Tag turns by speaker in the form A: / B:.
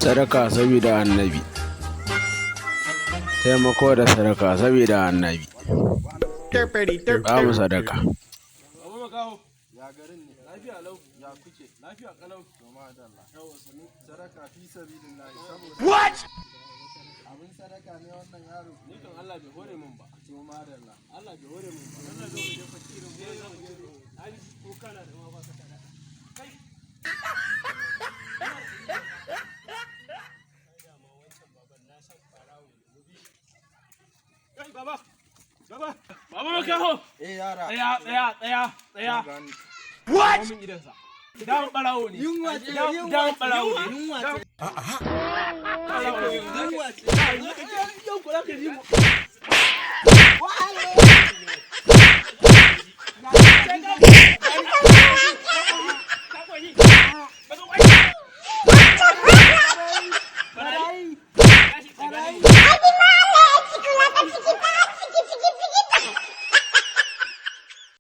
A: Sadaka saboda annabi. Taimako da sadaka saboda annabi. Ba mu sadaka.
B: Ya garin ne. Lafiya lau. Ya kuke? Lafiya kalau. Noma da Allah. Yawa sanu. Sadaka fi sabilillah saboda. What? Abin sadaka ne wannan yaro. Ni kan Allah bai hore mun ba. Noma da Allah. Allah bai hore mun ba. Allah zo mu je fakirin mu za mu je. Ai ko kana da ma ba ka sadaka. Kai. Kai baba. Baba. Baba makaho. Yara. Tsaya. What? Down balawo ne. Yunwa ce. Down balawo ne. Yunwa ce. Yunwa ce. Yau kula ka ji mu. Bye.